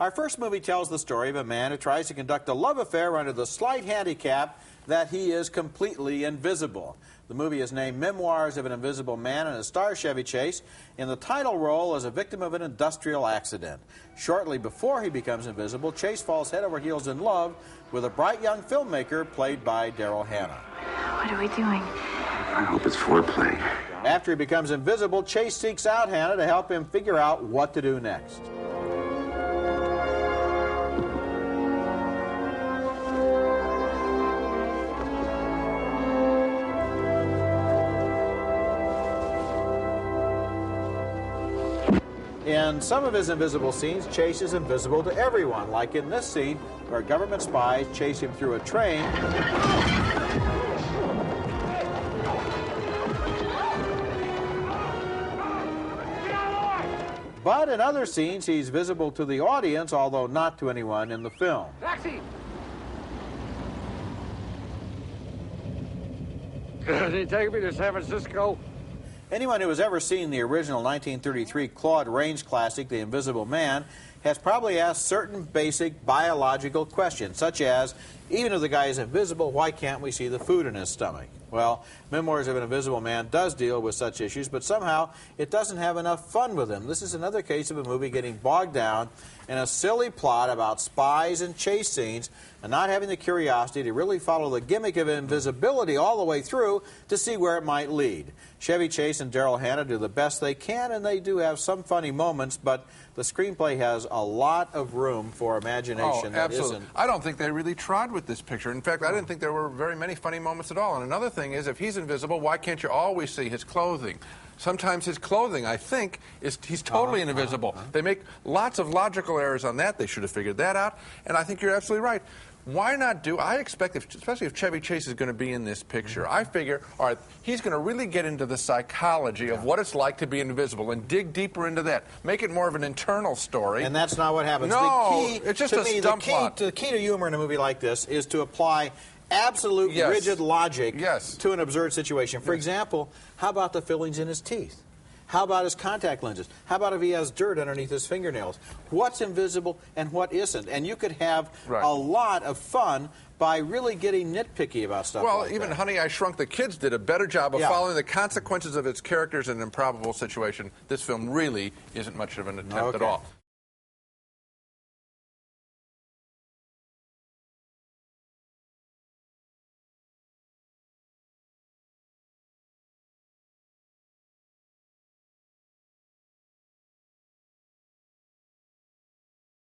Our first movie tells the story of a man who tries to conduct a love affair under the slight handicap that he is completely invisible. The movie is named Memoirs of an Invisible Man and it stars Chevy Chase in the title role as a victim of an industrial accident. Shortly before he becomes invisible, Chase falls head over heels in love with a bright young filmmaker played by Daryl Hannah. What are we doing? I hope it's foreplay. After he becomes invisible, Chase seeks out Hannah to help him figure out what to do next. In some of his invisible scenes, Chase is invisible to everyone, like in this scene where government spies chase him through a train. But in other scenes, he's visible to the audience, although not to anyone in the film. Taxi! Can you take me to San Francisco? Anyone who has ever seen the original 1933 Claude Rains classic, The Invisible Man, has probably asked certain basic biological questions, such as, even if the guy is invisible, why can't we see the food in his stomach? Well, Memoirs of an Invisible Man does deal with such issues, but somehow it doesn't have enough fun with him. This is another case of a movie getting bogged down in a silly plot about spies and chase scenes and not having the curiosity to really follow the gimmick of invisibility all the way through to see where it might lead. Chevy Chase and Daryl Hannah do the best they can, and they do have some funny moments, but the screenplay has a lot of room for imagination. Oh, absolutely. I don't think they really tried with this picture. In fact, I didn't think there were very many funny moments at all. And another thing is, if he's invisible, why can't you always see his clothing? Sometimes his clothing, I think, he's totally invisible. They make lots of logical errors on that. They should have figured that out. And I think you're absolutely right. Why not do, I expect, especially if Chevy Chase is going to be in this picture, I figure, all right, he's going to really get into the psychology of what it's like to be invisible and dig deeper into that. Make it more of an internal story. And that's not what happens. No, it's just a stump plot. The key to humor in a movie like this is to apply absolute rigid logic to an absurd situation. For example, how about the fillings in his teeth? How about his contact lenses? How about if he has dirt underneath his fingernails? What's invisible and what isn't? And you could have a lot of fun by really getting nitpicky about stuff like that. Well, even Honey, I Shrunk the Kids did a better job of following the consequences of its characters in an improbable situation. This film really isn't much of an attempt at all.